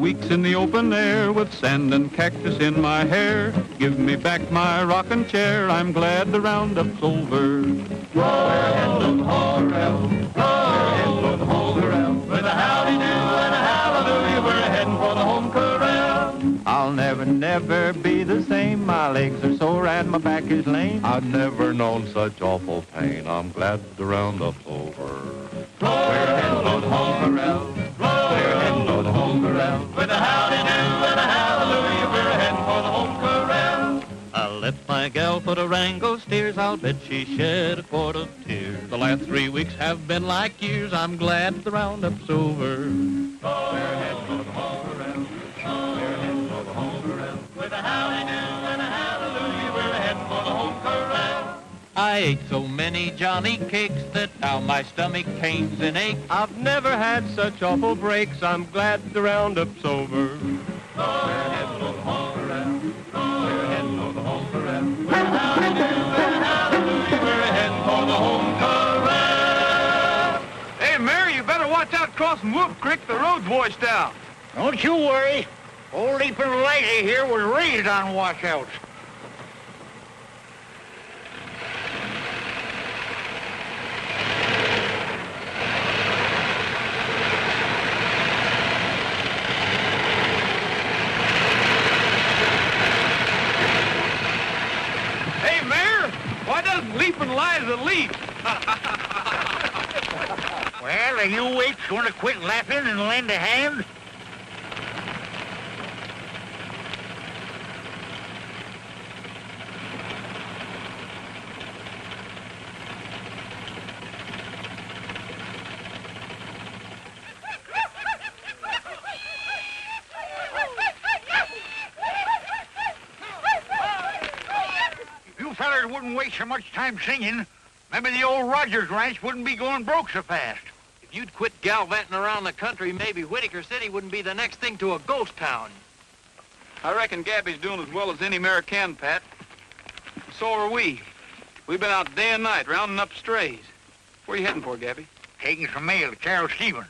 weeks in the open air with sand and cactus in my hair. Give me back my rocking chair, I'm glad the roundup's over. We're heading to the Horrell, we're heading to the Horrell. With a howdy-do and a hallelujah, we're heading for the home corral. I'll never, never be the same. My legs are sore and my back is lame. I've never known such awful pain. I'm glad the roundup's over. We're heading for the home corral. We're heading for the home corral. With a howdy-do and a hallelujah, we're heading for the home corral. I let my gal put a wrangle steers. I'll bet she shed a quart of tears. The last 3 weeks have been like years. I'm glad the roundup's over. We're heading for the home corral. We're heading for the home corral. With a howdy-do and a hallelujah, we're heading for the home corral. I ate so many Johnny cakes that now my stomach pains and aches. I've never had such awful breaks. I'm glad the roundup's over. We're heading for the home corral. We're heading for the home corral. With a howdy-do and a hallelujah, we're heading for the home corral. Hey, Mary, you better watch out crossing Wolf Creek. The road's washed out. Don't you worry. Old Leaping Lady here was raised on washouts. Hey, Mayor, why doesn't Leaping Liza leap? Well, are you wait going to quit laughing and lend a hand? You fellers wouldn't waste so much time singing, maybe the old Rogers Ranch wouldn't be going broke so fast. If you'd quit gallivanting around the country, maybe Whitaker City wouldn't be the next thing to a ghost town. I reckon Gabby's doing as well as any mare can, Pat. So are we. We've been out day and night rounding up strays. Where are you heading for, Gabby? Taking some mail to Carol Stevens.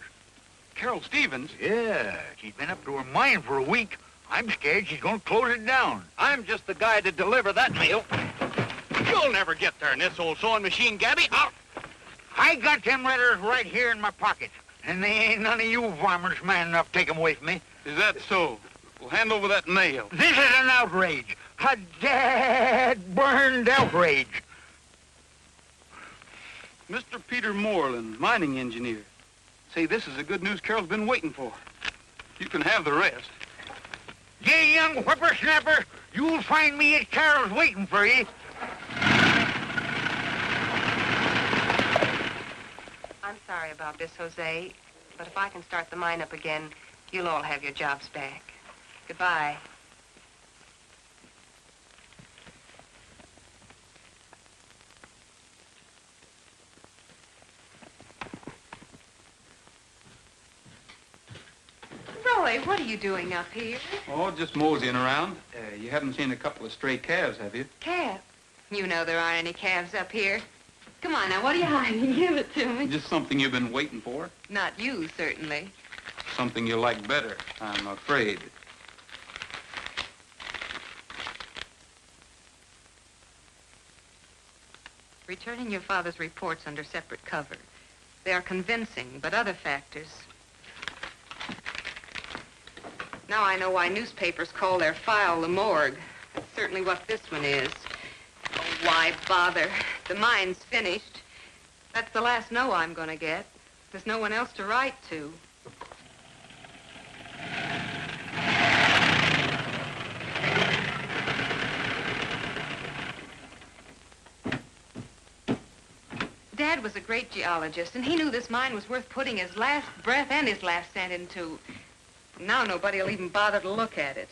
Carol Stevens? Yeah, she's been up to her mine for a week. I'm scared she's going to close it down. I'm just the guy to deliver that mail. You'll never get there in this old sewing machine, Gabby. I got them letters right here in my pocket, and they ain't none of you varmints man enough to take them away from me. Is that so? Well, hand over that mail. This is an outrage. A dad-burned outrage. Mr. Peter Moreland, mining engineer. Say, this is the good news Carol's been waiting for. You can have the rest. You young whippersnapper, you'll find me at Carol's waiting for you. I'm sorry about this, Jose, but if I can start the mine up again, you'll all have your jobs back. Goodbye. Roy, what are you doing up here? Oh, just moseying around. You haven't seen a couple of stray calves, have you? Calf? You know there aren't any calves up here. Come on now, what are you hiding? Give it to me. Just something you've been waiting for. Not you, certainly. Something you like better, I'm afraid. Returning your father's reports under separate cover. They are convincing, but other factors. Now I know why newspapers call their file the morgue. That's certainly what this one is. Oh, why bother? The mine's finished. That's the last no I'm going to get. There's no one else to write to. Dad was a great geologist, and he knew this mine was worth putting his last breath and his last cent into. Now nobody will even bother to look at it.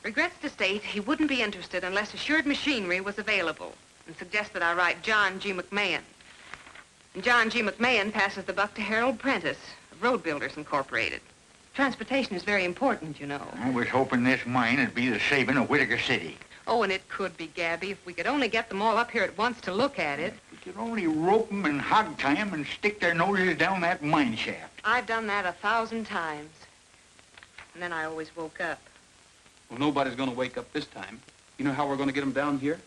Regrets to state he wouldn't be interested unless assured machinery was available, and suggested I write John G. McMahon. And John G. McMahon passes the buck to Harold Prentice of Road Builders Incorporated. Transportation is very important, you know. I was hoping this mine would be the saving of Whitaker City. Oh, and it could be, Gabby, if we could only get them all up here at once to look at it. We could only rope 'em and hog tie 'em and stick their noses down that mine shaft. I've done that 1,000 times. And then I always woke up. Well, nobody's going to wake up this time. You know how we're going to get them down here?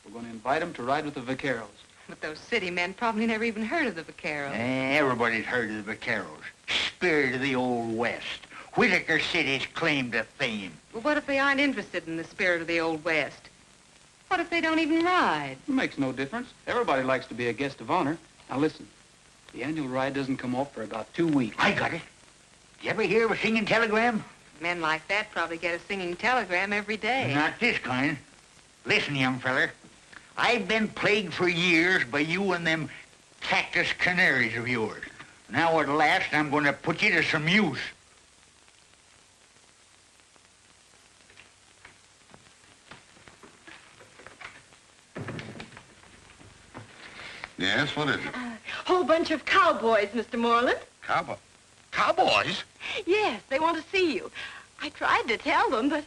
We're going to invite them to ride with the vaqueros. But those city men probably never even heard of the vaqueros. Everybody's heard of the vaqueros. Spirit of the Old West. Whitaker City's claim to fame. Well, what if they aren't interested in the spirit of the Old West? What if they don't even ride? It makes no difference. Everybody likes to be a guest of honor. Now, listen. The annual ride doesn't come off for about 2 weeks. I got it. You ever hear of a singing telegram? Men like that probably get a singing telegram every day. Not this kind. Listen, young feller. I've been plagued for years by you and them cactus canaries of yours. Now at last I'm going to put you to some use. Yes, what is it? Whole bunch of cowboys, Mr. Moreland. Cowboys? Yes, they want to see you. I tried to tell them, but...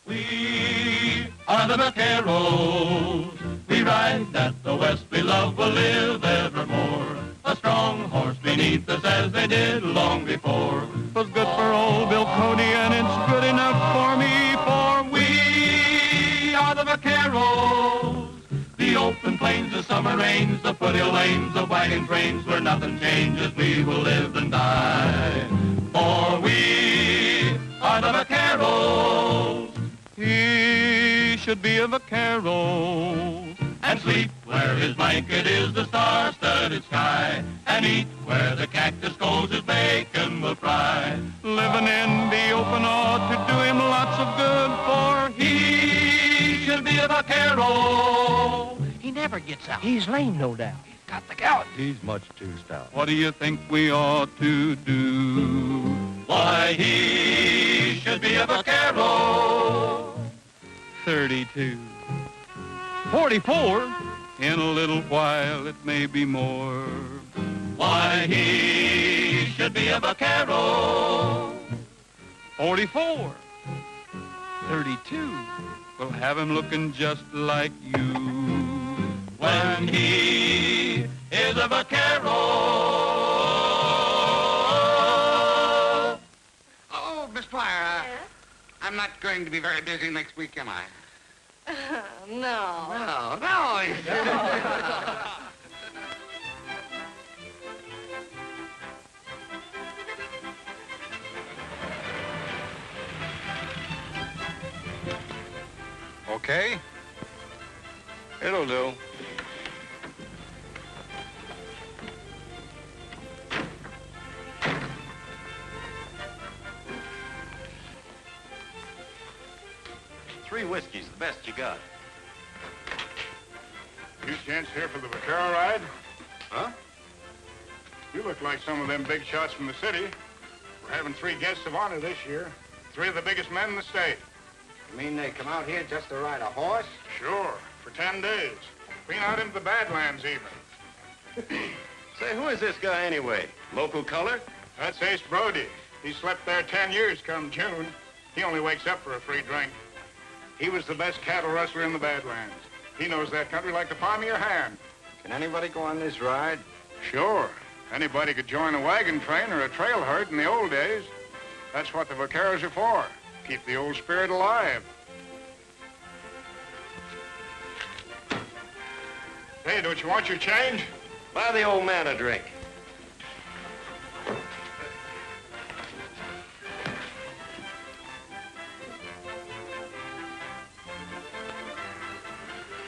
We are the vaqueros. We ride that the West we love will live evermore. A strong horse beneath us as they did long before. Was good for old Bill Cody and it's good enough for me, for we are the vaqueros. The open plains, the summer rains, the foothill lanes, the wagon trains where nothing changes, we will live and die. For we are the vaqueros. He should be a vaquero and sleep where his blanket is the star-studded sky, and eat where the cactus goes his bacon will fry. Living in the open ought to do him lots of good, for he should be a vaquero. He never gets out. He's lame, no doubt. He's got the gout. He's much too stout. What do you think we ought to do? Why, he should be a vaquero. 32. 44. In a little while it may be more. Why, he should be a vaquero. 44. 32. We'll have him looking just like you when he is a vaquero. Oh, Miss Pryor, I'm not going to be very busy next week, am I? No. No. Okay. It'll do. Three whiskeys, the best you got. You gents here for the vaquero ride? Huh? You look like some of them big shots from the city. We're having 3 guests of honor this year. 3 of the biggest men in the state. You mean they come out here just to ride a horse? Sure, for 10 days. Clean out into the Badlands even. Say, who is this guy anyway? Local color? That's Ace Brody. He slept there 10 years come June. He only wakes up for a free drink. He was the best cattle rustler in the Badlands. He knows that country like the palm of your hand. Can anybody go on this ride? Sure. Anybody could join a wagon train or a trail herd in the old days. That's what the vaqueros are for. Keep the old spirit alive. Hey, don't you want your change? Buy the old man a drink.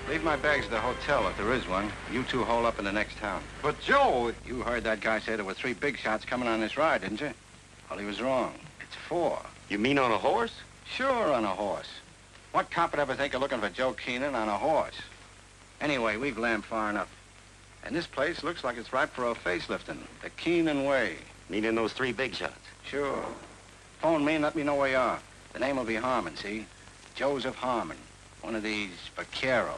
Leave my bags at the hotel if there is one. You two hole up in the next town. But, Joe... You heard that guy say there were 3 big shots coming on this ride, didn't you? Well, he was wrong. It's 4. You mean on a horse? Sure, on a horse. What cop would ever think of looking for Joe Keenan on a horse? Anyway, we've lammed far enough. And this place looks like it's ripe for a facelifting. The Keenan way. Meaning those 3 big shots? Sure. Phone me and let me know where you are. The name will be Harmon, see? Joseph Harmon. One of these vaqueros.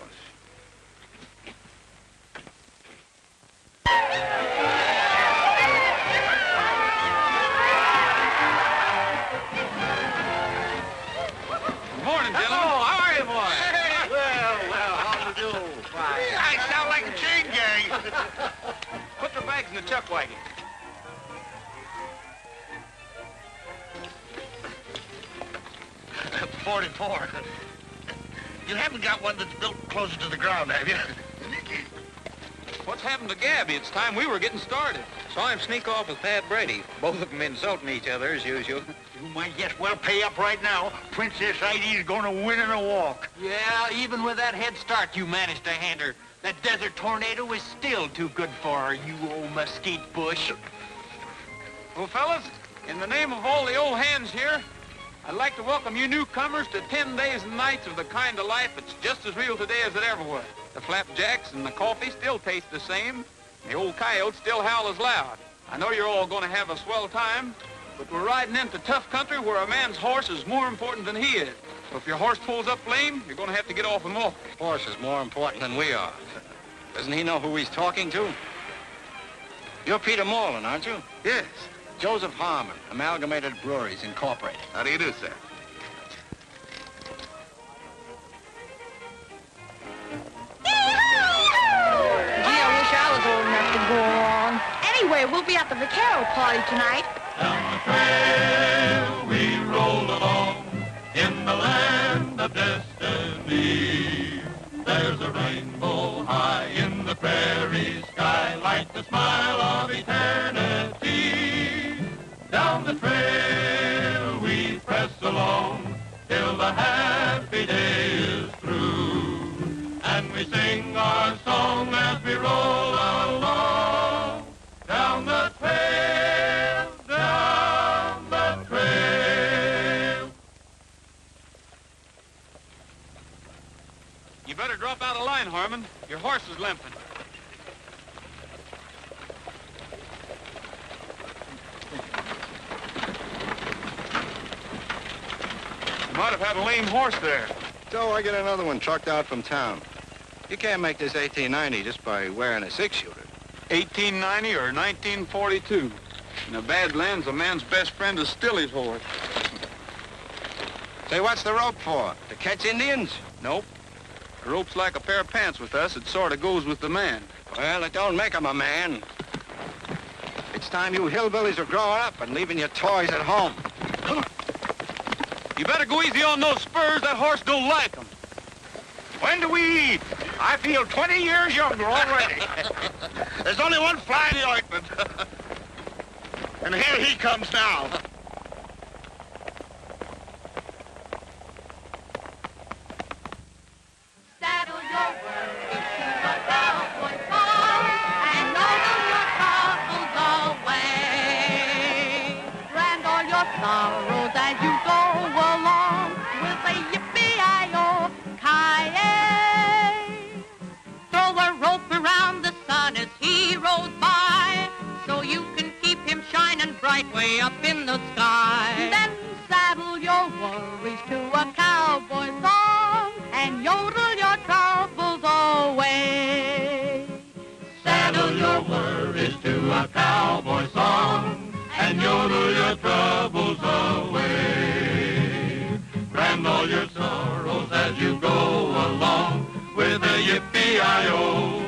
Good morning, gentlemen. Oh, how are you, boy? Well, how do you do? Fine. I sound like a chain gang. Put the bags in the chuck wagon. 44. You haven't got one that's built closer to the ground, have you? What's happened to Gabby? It's time we were getting started. Saw him sneak off with Pat Brady. Both of them insulting each other as usual. You might just well pay up right now. Princess Heidi's gonna win in a walk. Yeah, even with that head start you managed to hand her, that desert tornado is still too good for her, you old mesquite bush. Well, fellas, in the name of all the old hands here, I'd like to welcome you newcomers to 10 days and nights of the kind of life that's just as real today as it ever was. The flapjacks and the coffee still taste the same. The old coyotes still howl as loud. I know you're all going to have a swell time, but we're riding into tough country where a man's horse is more important than he is. So if your horse pulls up lame, you're going to have to get off and walk. Horse is more important than we are. Doesn't he know who he's talking to? You're Peter Morland, aren't you? Yes. Joseph Harmon, Amalgamated Breweries, Incorporated. How do you do, sir? Gee, I wish I was old enough to go along. Anyway, we'll be at the Vaquero party tonight. Down the trail we roll along in the land of destiny. There's a rainbow high in the prairie sky like the smile of eternity. Down the trail we press along till the happy day is through. And we sing our song as we roll along. Down the trail, down the trail. You better drop out of line, Harmon. Your horse is limping. You might have had a lame horse there. So I get another one trucked out from town. You can't make this 1890 just by wearing a six-shooter. 1890 or 1942. In the Badlands, a man's best friend is still his horse. Say, what's the rope for? To catch Indians? Nope. A rope's like a pair of pants with us. It sort of goes with the man. Well, it don't make him a man. It's time you hillbillies are growing up and leaving your toys at home. You better go easy on those spurs. That horse don't like them. When do we eat? I feel 20 years younger already. There's only one fly in the ointment. And here he comes now. Saddle your worries to the cowboy farm and load your troubles away. Brand all your sorrows as you go along with a yippee-i-o-ki-yay. Throw a rope around the sun as he rolls by so you can keep him shining bright way up in the sky. Then saddle your worries to a cowboy song and yodel your troubles away. Saddle your worries to a cowboy song and yodel your troubles away. Brand all your sorrows as you go along with a yippee-i-o-ki-yay.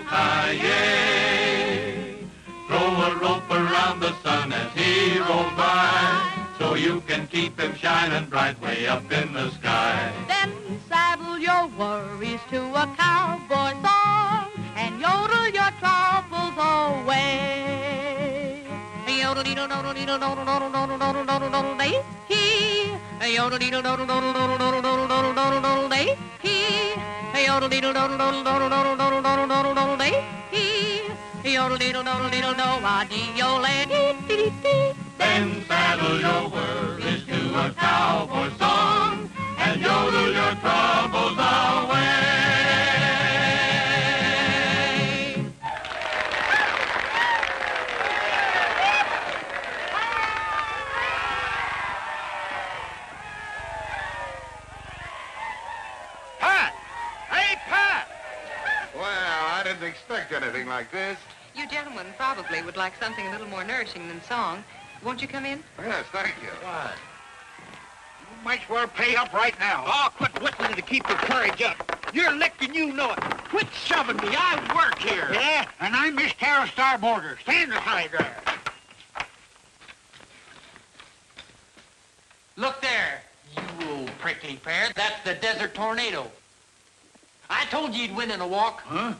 Throw a rope around the sun as he rolls by so you can keep him shining bright way up in the sky. Then saddle your worries to a cowboy song and yodel your troubles away. Yodel-dee-doo-doo-doo-doo-doo-doo-doo-doo-doo-doo-doo-doo-day, hee. Yodel-dee-doo-doo-doo-doo-doo-doo-doo-doo-doo-day, hee. Yodel-dee-doo-doo-doo-doo-doo-doo-doo-doo-day, hee. Yodel-dee-doo-doo-doo-doo-doo-doo-doo-doo-day. Then saddle your worries to a cowboy song and yodel your troubles away. Pat! Hey, Pat! Well, I didn't expect anything like this. You gentlemen probably would like something a little more nourishing than song. Won't you come in? Yes, thank you. You might as well pay up right now. Oh, quit whittling to keep your courage up. You're licked and you know it. Quit shoving me. I work here. Yeah, and I'm Miss Carol Starboarder. Stand aside there. Look there, you old prick. prickly pear. That's the Desert Tornado. I told you he'd win in a walk. Huh?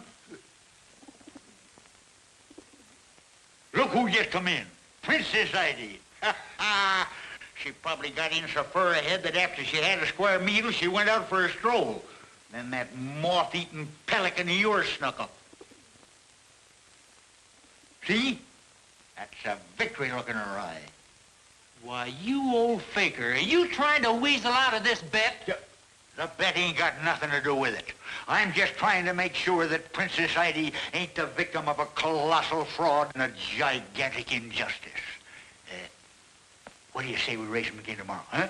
Look who just come in. Princess Heidi. She probably got in so far ahead that after she had a square meal, she went out for a stroll. Then that moth-eaten pelican of yours snuck up. See? That's a victory look in her eye. Why, you old faker, are you trying to weasel out of this bet? The bet ain't got nothing to do with it. I'm just trying to make sure that Princess Heidi ain't the victim of a colossal fraud and a gigantic injustice. What do you say we race them again tomorrow, huh?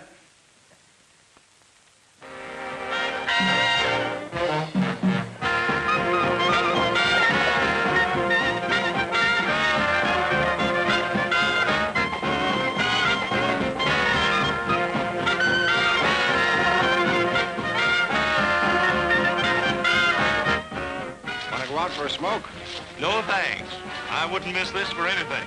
Want to go out for a smoke? No thanks. I wouldn't miss this for anything.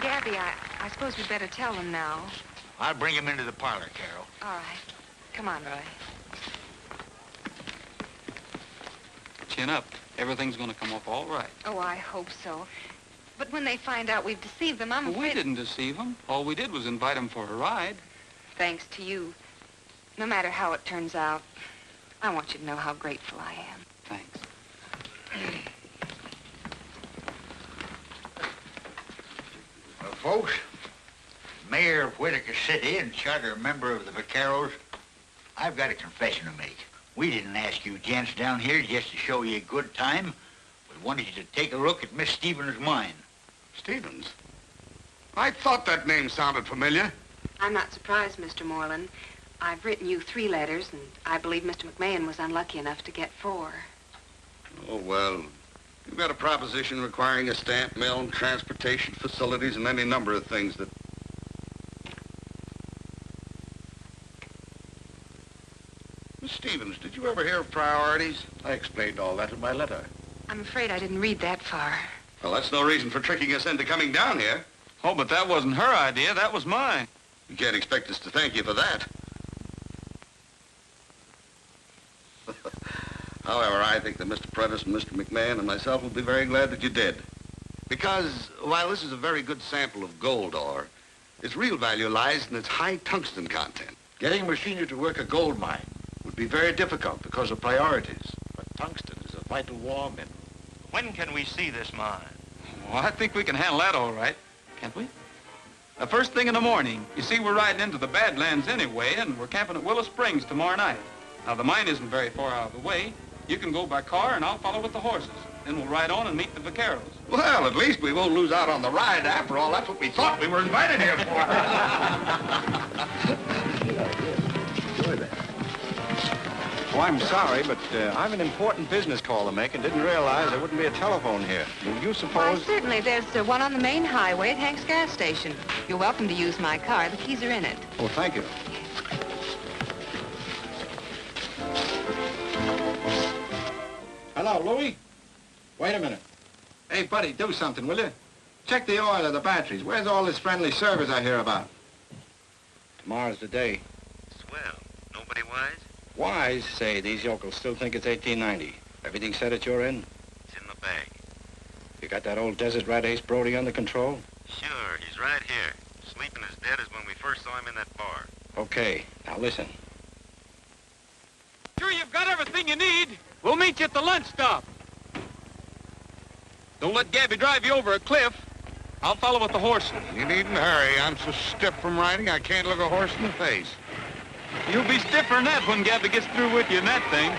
Gabby, I suppose we'd better tell them now. I'll bring him into the parlor, Carol. All right. Come on, Roy. Chin up. Everything's going to come off all right. Oh, I hope so. But when they find out we've deceived them, I'm Well, we afraid... didn't deceive them. All we did was invite them for a ride. Thanks to you. No matter how it turns out, I want you to know how grateful I am. Thanks. Folks, Mayor of Whitaker City and charter member of the Vaqueros, I've got a confession to make. We didn't ask you gents down here just to show you a good time. We wanted you to take a look at Miss Stevens' mine. Stevens? I thought that name sounded familiar. I'm not surprised, Mr. Moreland. I've written you 3 letters, and I believe Mr. McMahon was unlucky enough to get 4. Oh, well, you've got a proposition requiring a stamp mill, transportation facilities, and any number of things that... Miss Stevens, did you ever hear of priorities? I explained all that in my letter. I'm afraid I didn't read that far. Well, that's no reason for tricking us into coming down here. Oh, but that wasn't her idea. That was mine. You can't expect us to thank you for that. However, I think that Mr. Prentice and Mr. McMahon and myself will be very glad that you did. Because while this is a very good sample of gold ore, its real value lies in its high tungsten content. Getting machinery to work a gold mine would be very difficult because of priorities. But tungsten is a vital war mineral. When can we see this mine? Well, I think we can handle that all right, can't we? First thing in the morning. You see, we're riding into the Badlands anyway, and we're camping at Willow Springs tomorrow night. Now, the mine isn't very far out of the way. You can go by car, and I'll follow with the horses. Then we'll ride on and meet the vaqueros. Well, at least we won't lose out on the ride. After all, that's what we thought we were invited here for. Enjoy that. Oh, I'm sorry, but I've an important business call to make and didn't realize there wouldn't be a telephone here. Do you Why, suppose... certainly. There's one on the main highway at Hank's gas station. You're welcome to use my car. The keys are in it. Oh, thank you. Hello, Louie. Wait a minute. Hey, buddy, do something, will you? Check the oil of the batteries. Where's all this friendly service I hear about? Tomorrow's the day. Swell. Nobody wise? Wise, say, these yokels still think it's 1890. Everything set at your end? It's in the bag. You got that old desert rat Ace Brody under control? Sure, he's right here. Sleeping as dead as when we first saw him in that bar. Okay, now listen. Sure you've got everything you need. We'll meet you at the lunch stop. Don't let Gabby drive you over a cliff. I'll follow with the horses. You needn't hurry. I'm so stiff from riding, I can't look a horse in the face. You'll be stiffer than that when Gabby gets through with you in that thing.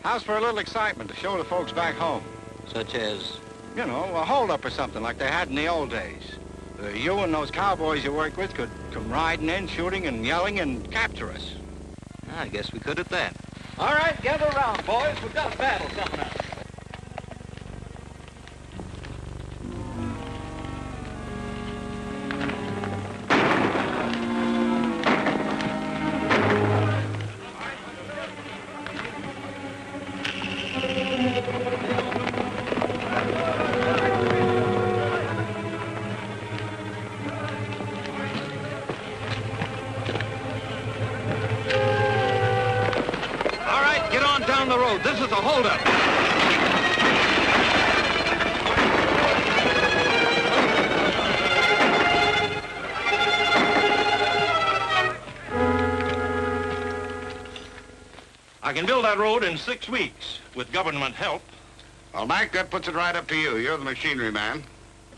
How's for a little excitement to show the folks back home? Such as? You know, a holdup or something like they had in the old days. You and those cowboys you work with could come riding in, shooting and yelling and capture us. I guess we could at that. All right, gather around, boys. We've got a battle coming up. Down the road. This is a holdup. I can build that road in 6 weeks with government help. Well, Mac, that puts it right up to you. You're the machinery man.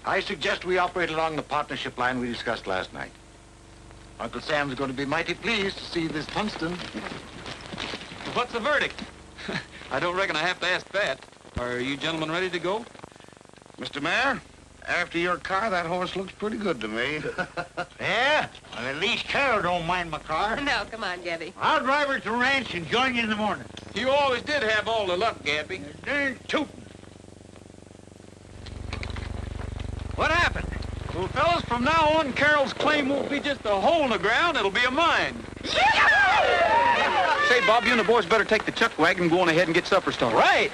I suggest we operate along the partnership line we discussed last night. Uncle Sam's going to be mighty pleased to see this tungsten. What's the verdict? I don't reckon I have to ask that. Are you gentlemen ready to go? Mr. Mayor, after your car, that horse looks pretty good to me. Yeah? Well, at least Carol don't mind my car. No, come on, Gabby. I'll drive her to the ranch and join you in the morning. You always did have all the luck, Gabby. Darn tootin'. What happened? Well, fellas, from now on, Carol's claim won't be just a hole in the ground. It'll be a mine. Say, Bob, you and the boys better take the chuck wagon and go on ahead and get supper started. Right.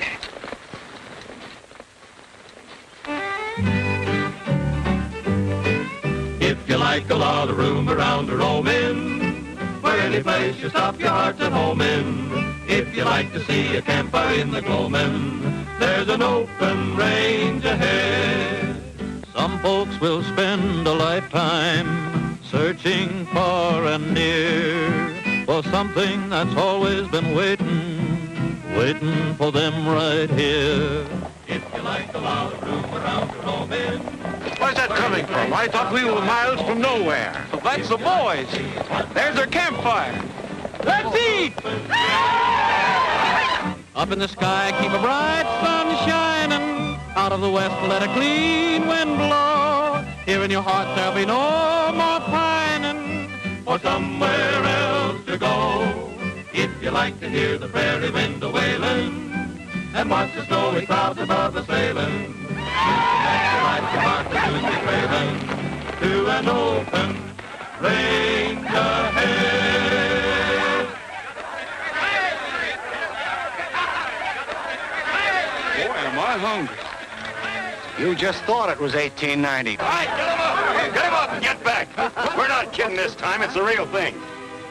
If you like a lot of room around to roam in, where any place you stop your heart's at home in. If you like to see a campfire in the gloaming, there's an open range ahead. Some folks will spend a lifetime searching far and near for something that's always been waiting for them right here. If you like a lot of room around to roam in. Where's that coming from? I thought we were miles from nowhere. Well, that's the boys. There's their campfire. Let's eat! Up in the sky, keep a bright sun shining. Out of the west, let a clean wind blow. Here in your heart, there'll be no more pining for somewhere else to go. If you like to hear the prairie wind a-wailing and watch the snowy clouds above us sailing, you can bet your life your heart will soon be trailing to an open range ahead. Boy, am I hungry. You just thought it was 1890. All right, get him up! Get him up and get back! We're not kidding this time. It's the real thing.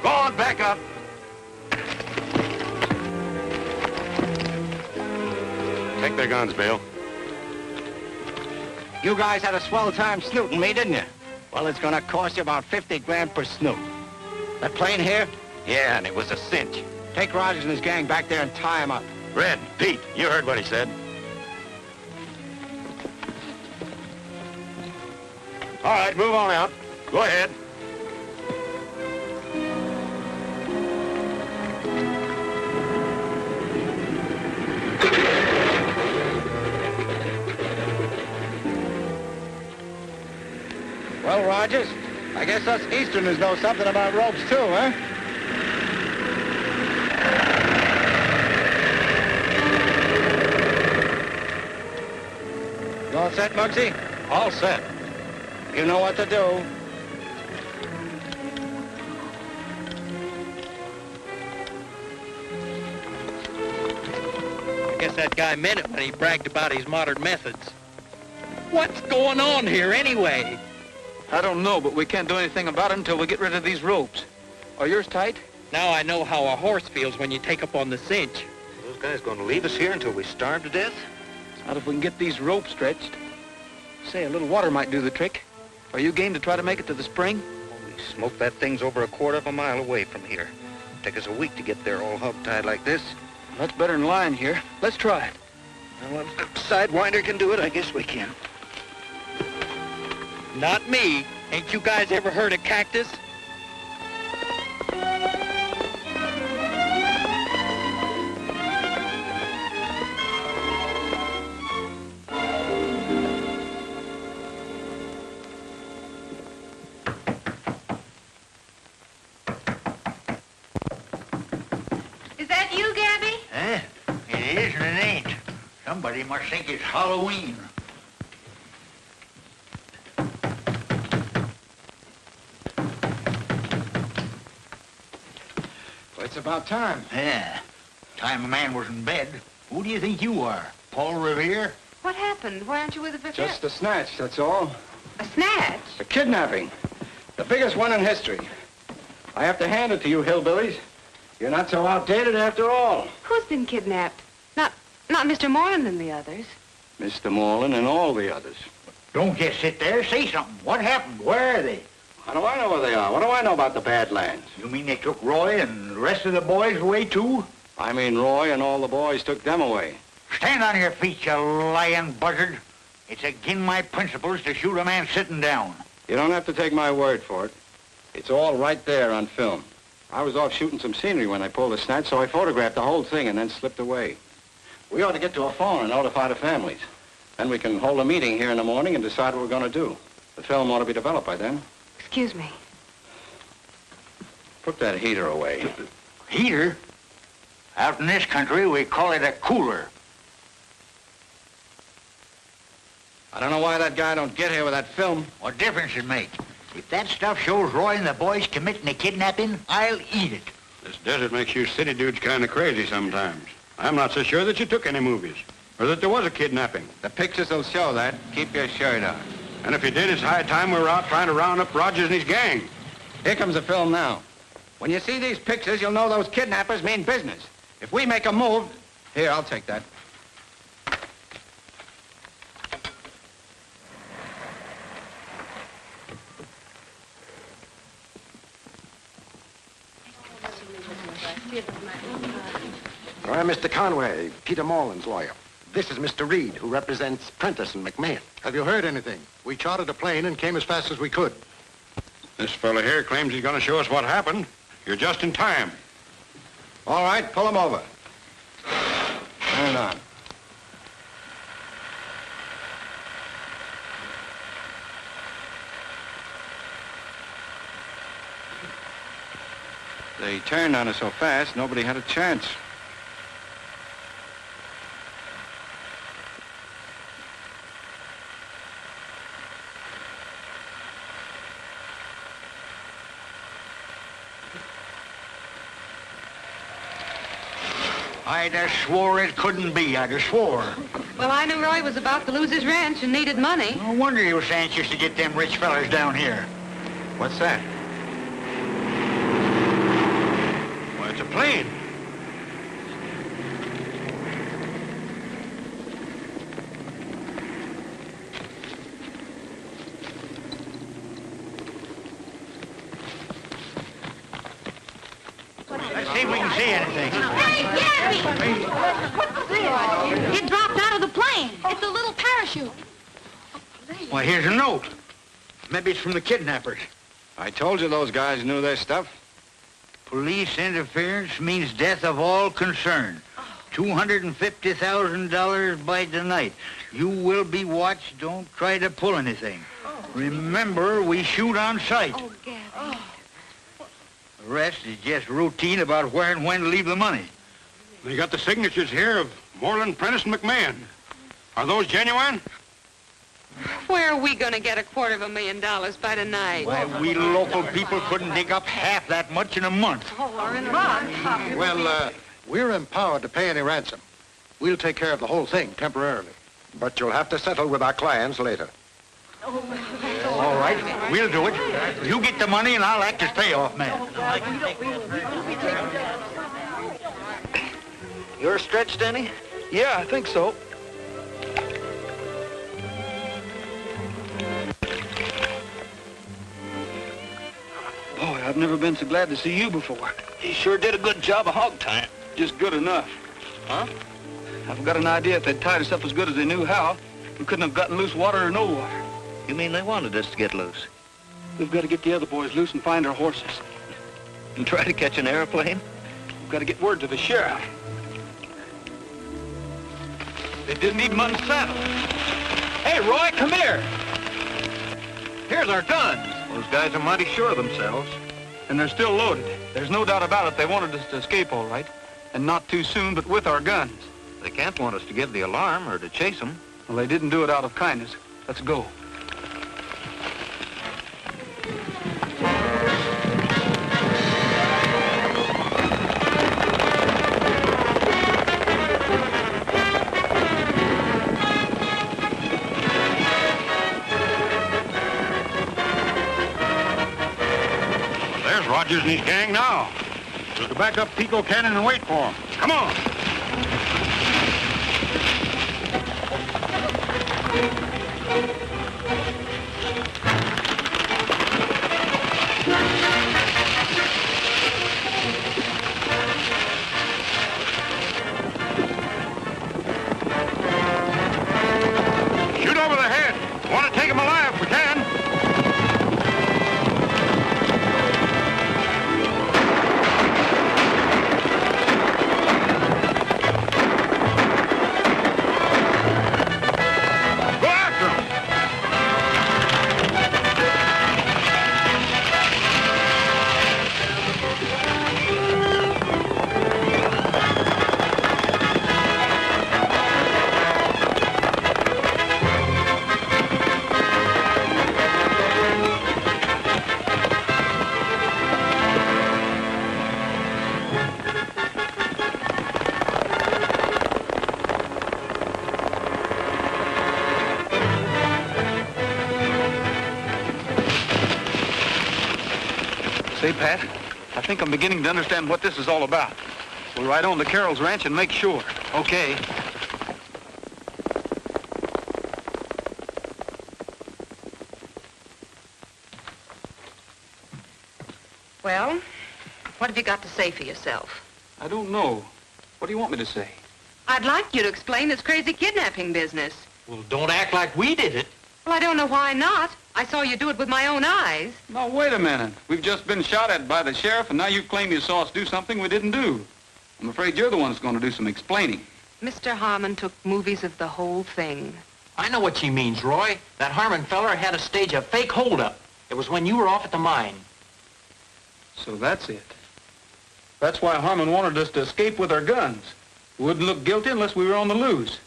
Go on, back up. Take their guns, Bill. You guys had a swell time snooting me, didn't you? Well, it's gonna cost you about 50 grand per snoot. That plane here? Yeah, and it was a cinch. Take Rogers and his gang back there and tie him up. Red, Pete, you heard what he said. All right, move on out. Go ahead. Well, Rogers, I guess us Easterners know something about ropes too, huh? You all set, Muggsy? All set. You know what to do. I guess that guy meant it when he bragged about his modern methods. What's going on here anyway? I don't know, but we can't do anything about it until we get rid of these ropes. Are yours tight? Now I know how a horse feels when you take up on the cinch. Those guys going to leave us here until we starve to death? Not if we can get these ropes stretched. Say, a little water might do the trick. Are you game to try to make it to the spring? Holy smoke, that thing's over a quarter of a mile away from here. Take us a week to get there all hog-tied like this. That's better than lying here. Let's try it. Well, if the Sidewinder can do it, I guess we can. Not me. Ain't you guys ever heard of cactus? Is that you, Gabby? Eh? It is and it ain't. Somebody must think it's Halloween. Well, it's about time. Yeah. Time a man was in bed. Who do you think you are? Paul Revere? What happened? Why aren't you with the Vicar? Just a snatch, that's all. A snatch? A kidnapping. The biggest one in history. I have to hand it to you, hillbillies. You're not so outdated after all. Who's been kidnapped? Not Mr. Moreland and the others. Mr. Moreland and all the others. Don't just sit there. Say something. What happened? Where are they? How do I know where they are? What do I know about the Badlands? You mean they took Roy and the rest of the boys away, too? I mean Roy and all the boys took them away. Stand on your feet, you lying buzzard. It's against my principles to shoot a man sitting down. You don't have to take my word for it. It's all right there on film. I was off shooting some scenery when I pulled the snatch, so I photographed the whole thing and then slipped away. We ought to get to a phone and notify the families. Then we can hold a meeting here in the morning and decide what we're going to do. The film ought to be developed by then. Excuse me. Put that heater away. Heater? Out in this country, we call it a cooler. I don't know why that guy don't get here with that film. What difference it make? If that stuff shows Roy and the boys committing a kidnapping, I'll eat it. This desert makes you city dudes kind of crazy sometimes. I'm not so sure that you took any movies, or that there was a kidnapping. The pictures will show that. Keep your shirt on. And if you did, it's high time we were out trying to round up Rogers and his gang. Here comes the film now. When you see these pictures, you'll know those kidnappers mean business. If we make a move... Here, I'll take that. I'm Mr. Conway, Peter Moreland's lawyer. This is Mr. Reed, who represents Prentice and McMahon. Have you heard anything? We chartered a plane and came as fast as we could. This fella here claims he's going to show us what happened. You're just in time. All right, pull him over. Turn it on. They turned on us so fast, nobody had a chance. I'd have swore it couldn't be. I'd have swore. Well, I knew Roy was about to lose his ranch and needed money. No wonder he was anxious to get them rich fellas down here. What's that? Well, it's a plane. Let's see if we can see anything. Hey, Gabby! It dropped out of the plane. It's a little parachute. Well, here's a note. Maybe it's from the kidnappers. I told you those guys knew their stuff. Police interference means death of all concerned. $250,000 by tonight. You will be watched. Don't try to pull anything. Remember, we shoot on sight. Oh, Gabby. The rest is just routine about where and when to leave the money. They got the signatures here of Moreland, Prentice, and McMahon. Are those genuine? Where are we going to get $250,000 by tonight? Why, we local people couldn't dig up half that much in a month. Well, we're empowered to pay any ransom. We'll take care of the whole thing temporarily. But you'll have to settle with our clients later. All right, we'll do it. You get the money and I'll act as payoff man. You're stretched any? Yeah, I think so. Boy, I've never been so glad to see you before. You sure did a good job of hog tying. Just good enough. Huh? I've got an idea if they'd tied us up as good as they knew how, we couldn't have gotten loose water or no water. You mean they wanted us to get loose? We've got to get the other boys loose and find our horses. And try to catch an airplane? We've got to get word to the sheriff. They didn't even unsaddle. Hey, Roy, come here. Here's our guns. Those guys are mighty sure of themselves. And they're still loaded. There's no doubt about it. They wanted us to escape all right. And not too soon, but with our guns. They can't want us to give the alarm or to chase them. Well, they didn't do it out of kindness. Let's go. There's Rogers and his gang now. We'll go back up Pico Canyon and wait for them. Come on. Shoot over the head. Want to take him alive if we can. Say, Pat, I think I'm beginning to understand what this is all about. We'll ride on to Carroll's ranch and make sure. Okay. Well, what have you got to say for yourself? I don't know. What do you want me to say? I'd like you to explain this crazy kidnapping business. Well, don't act like we did it. Well, I don't know why not. I saw you do it with my own eyes. Now, wait a minute. We've just been shot at by the sheriff, and now you claim you saw us do something we didn't do. I'm afraid you're the one that's going to do some explaining. Mr. Harmon took movies of the whole thing. I know what she means, Roy. That Harmon feller had to stage a fake holdup. It was when you were off at the mine. So that's it. That's why Harmon wanted us to escape with our guns. We wouldn't look guilty unless we were on the loose.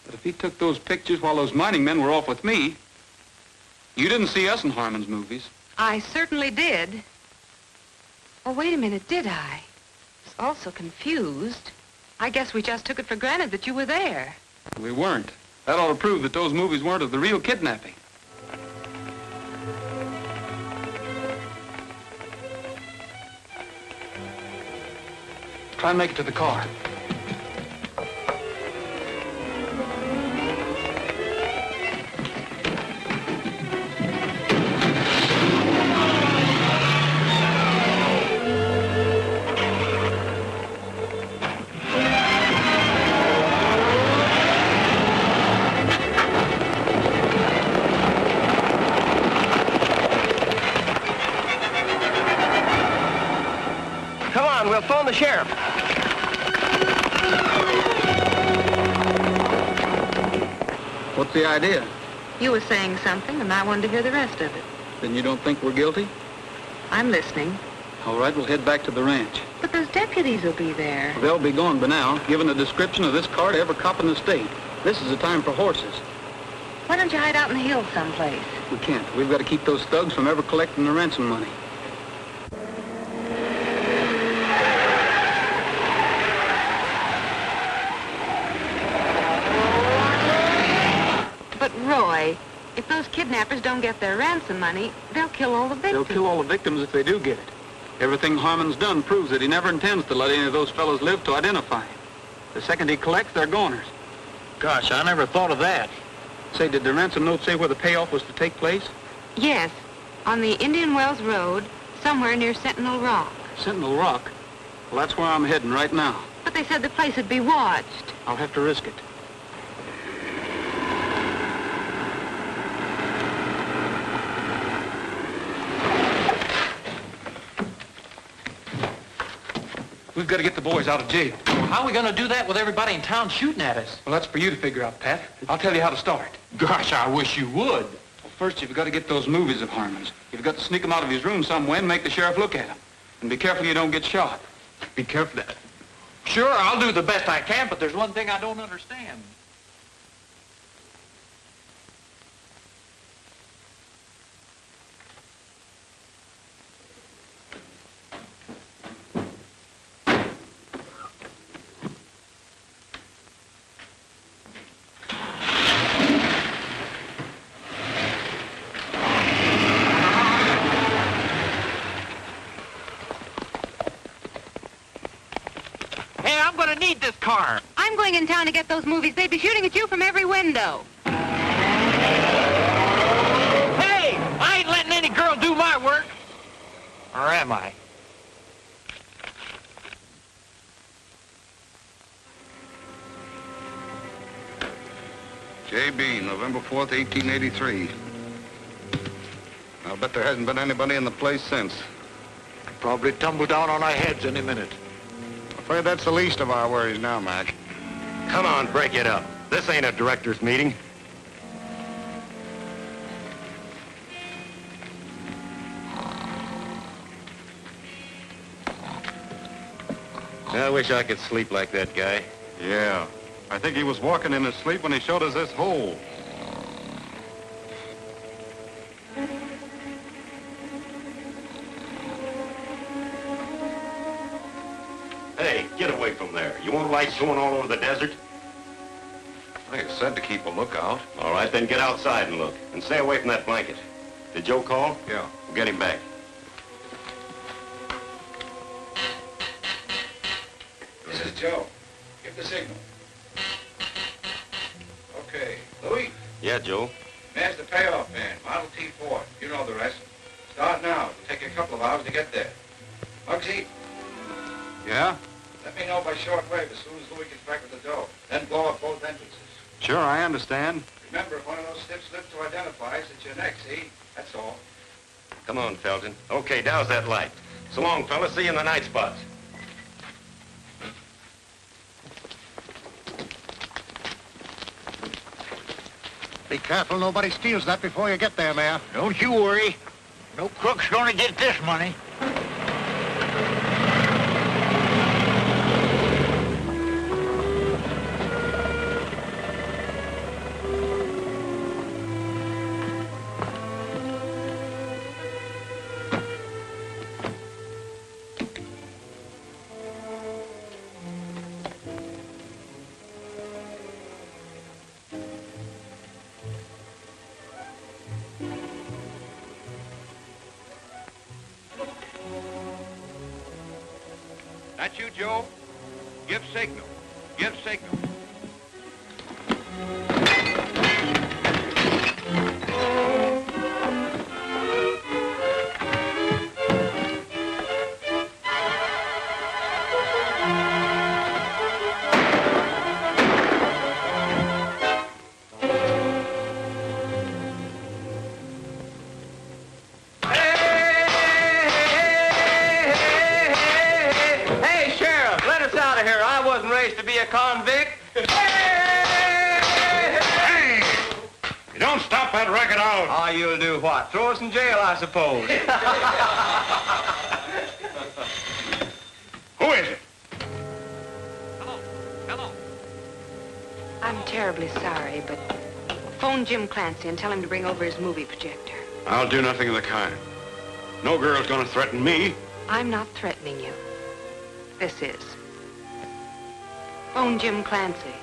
But if he took those pictures while those mining men were off with me, you didn't see us in Harmon's movies. I certainly did. Oh, wait a minute, did I? I was also confused. I guess we just took it for granted that you were there. We weren't. That ought to prove that those movies weren't of the real kidnapping. Try and make it to the car. Come on, we'll phone the sheriff. What's the idea? You were saying something, and I wanted to hear the rest of it. Then you don't think we're guilty? I'm listening. All right, we'll head back to the ranch. But those deputies will be there. They'll be gone by now, giving a description of this car to every cop in the state. This is the time for horses. Why don't you hide out in the hills someplace? We can't. We've got to keep those thugs from ever collecting the ransom money. But, Roy, if those kidnappers don't get their ransom money, they'll kill all the victims. They'll kill all the victims if they do get it. Everything Harmon's done proves that he never intends to let any of those fellows live to identify him. The second he collects, they're goners. Gosh, I never thought of that. Say, did the ransom note say where the payoff was to take place? Yes, on the Indian Wells Road, somewhere near Sentinel Rock. Sentinel Rock? Well, that's where I'm heading right now. But they said the place would be watched. I'll have to risk it. We've got to get the boys out of jail. Well, how are we going to do that with everybody in town shooting at us? Well, that's for you to figure out, Pat. I'll tell you how to start. Gosh, I wish you would. Well, first, you've got to get those movies of Harmon's. You've got to sneak them out of his room somewhere and make the sheriff look at them. And be careful you don't get shot. Be careful. Sure, I'll do the best I can, but there's one thing I don't understand. Hey, I'm going to need this car. I'm going in town to get those movies. They'd be shooting at you from every window. Hey, I ain't letting any girl do my work. Or am I? J.B., November 4th, 1883. I'll bet there hasn't been anybody in the place since. Probably tumble down on our heads any minute. Afraid that's the least of our worries now, Mac. Come on, break it up. This ain't a director's meeting. I wish I could sleep like that guy. Yeah. I think he was walking in his sleep when he showed us this hole. Hey, get away from there. You want lights going all over the desert? I said to keep a lookout. All right, then get outside and look. And stay away from that blanket. Did Joe call? Yeah. We'll get him back. This is Joe. Give the signal. Okay. Louis, Yeah, Joe. there's the payoff van, Model T4. You know the rest. Start now. It'll take you a couple of hours to get there. Muggsy, Yeah? let me know by shortwave as soon as Louis gets back with the dough. Then blow up both entrances. Sure, I understand. Remember, if one of those stiffs lives to identify us, it's your neck, see? That's all. Come on, Felton. Okay, douse that light. So long, fellas. See you in the night spots. Be careful nobody steals that before you get there, Mayor. Don't you worry. No crook's gonna get this money. That you, Joe? Give signal. Give signal. Hey, Sheriff, let us out of here. I wasn't raised to be a convict. Hey! You don't stop that racket out. Oh, you'll do what? Throw us in jail, I suppose. Who is it? Hello. I'm terribly sorry, but phone Jim Clancy and tell him to bring over his movie projector. I'll do nothing of the kind. No girl's gonna threaten me. I'm not threatening you. This is. Phone Jim Clancy.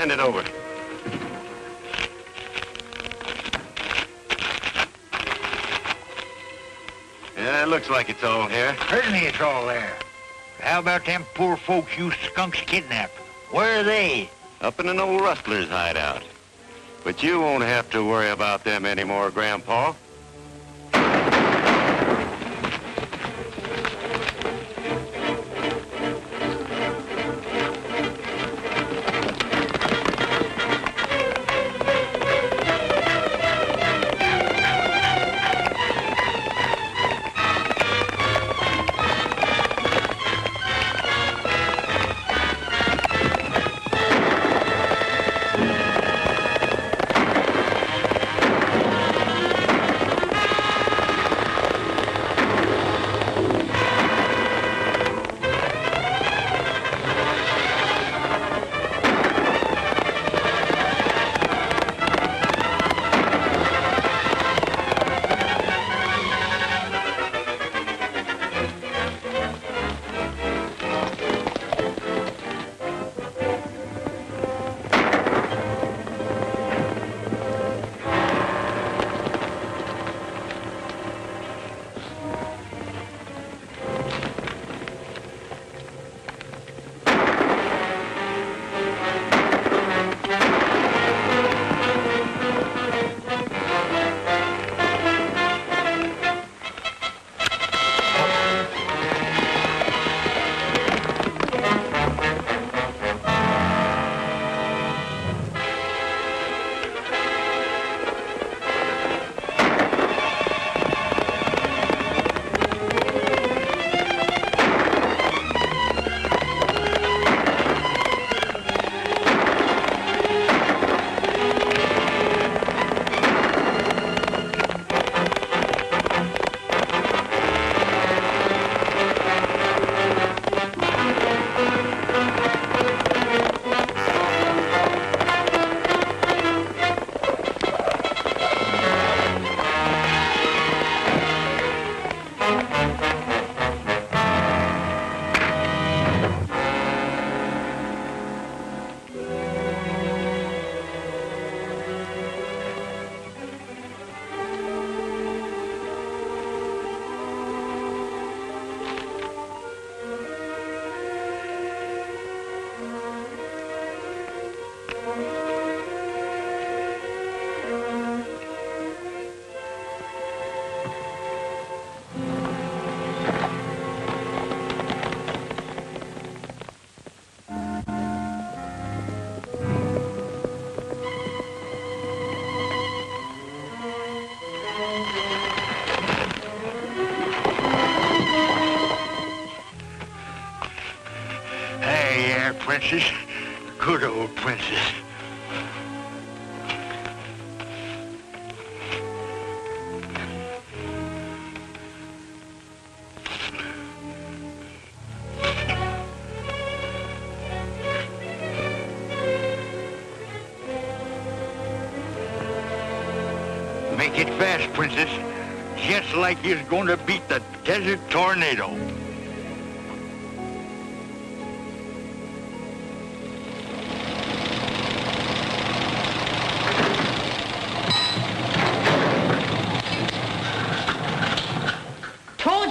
hand it over. Yeah, it looks like it's all here. Certainly it's all there. How about them poor folks you skunks kidnapped? Where are they? Up in an old rustler's hideout. But you won't have to worry about them anymore, Grandpa. Princess. Good old princess. Make it fast, princess. Just like you're going to beat the desert tornado.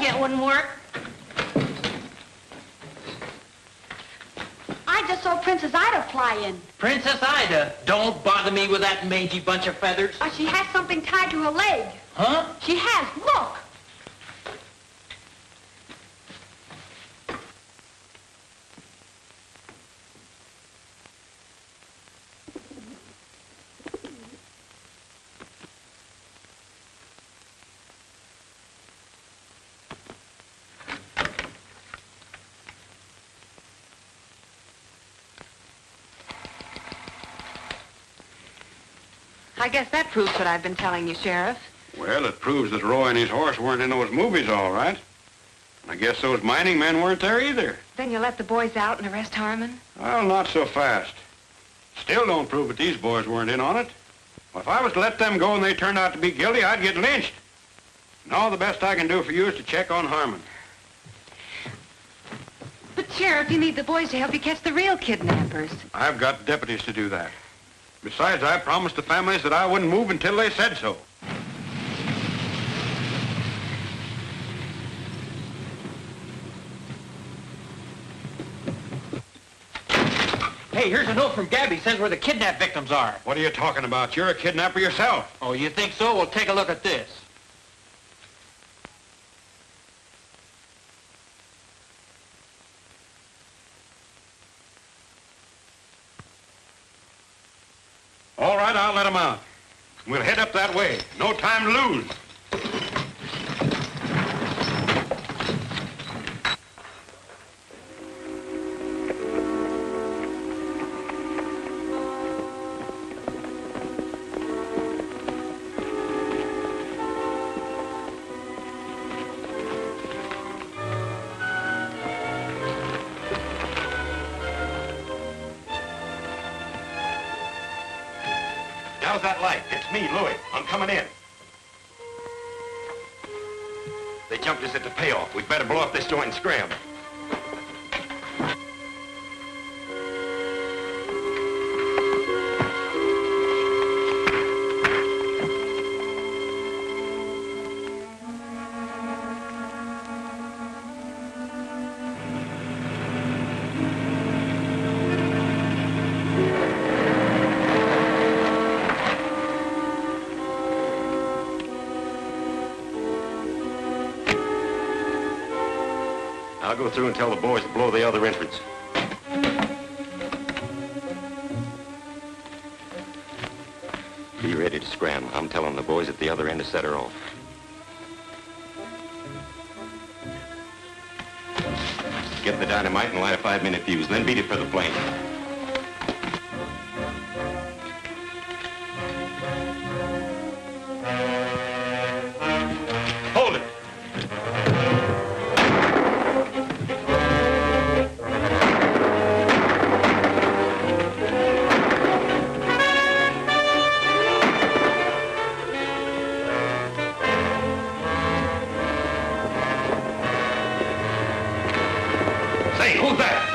It wouldn't work. I just saw Princess Ida fly in. Princess Ida? Don't bother me with that mangy bunch of feathers. She has something tied to her leg. Huh? She has. Look. I guess that proves what I've been telling you, Sheriff. Well, it proves that Roy and his horse weren't in those movies, all right. I guess those mining men weren't there either. Then you let the boys out and arrest Harmon? Well, not so fast. Still don't prove that these boys weren't in on it. Well, if I was to let them go and they turned out to be guilty, I'd get lynched. And all the best I can do for you is to check on Harmon. But Sheriff, you need the boys to help you catch the real kidnappers. I've got deputies to do that. Besides, I promised the families that I wouldn't move until they said so. Hey, here's a note from Gabby. Says where the kidnap victims are. What are you talking about? You're a kidnapper yourself. Oh, you think so? Well, take a look at this. All right, I'll let them out. We'll head up that way. No time to lose. How's that light? It's me, Louis. I'm coming in. They jumped us at the payoff. We'd better blow up this joint and scram. I'll go through and tell the boys to blow the other entrance. Be ready to scram. I'm telling the boys at the other end to set her off. Get the dynamite and light a 5-minute fuse, then beat it for the plane. Hold it! Say, who's that?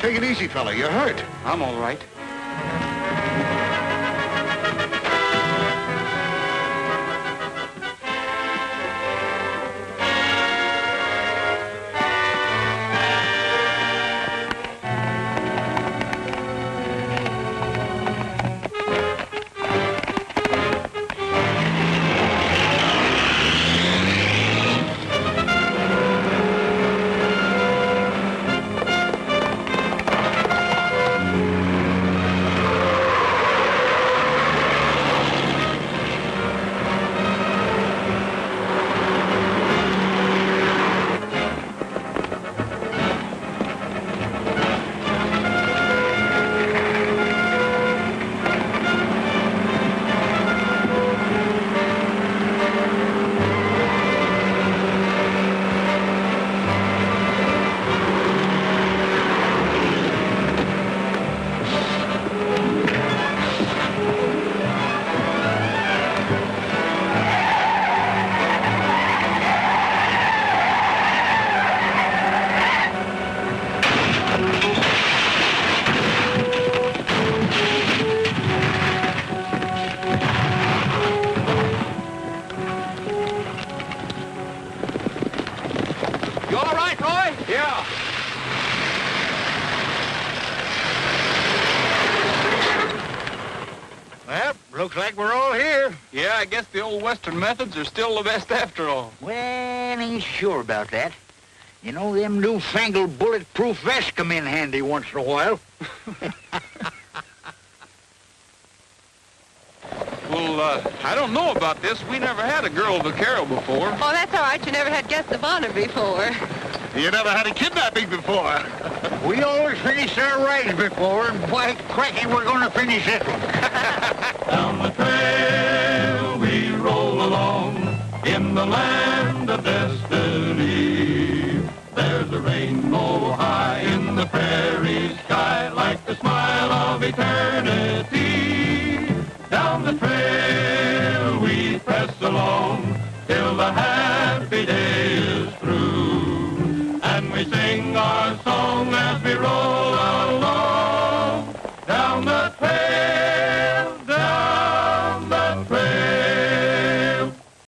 Take it easy, fella. You're hurt. I'm all right. Looks like we're all here. Yeah, I guess the old Western methods are still the best after all. Well, ain't sure about that. You know, them newfangled bulletproof vests come in handy once in a while. Well, I don't know about this. We never had a girl vaquero before. Oh, that's all right. You never had guests of honor before. You never had a kidnapping before. We always finished our rides before, and why, cracky, we're going to finish it. Down the trail we roll along in the land of destiny. There's a rainbow high in the prairie sky like the smile of eternity. Down the trail we press along till the happy day is through, and we sing our song.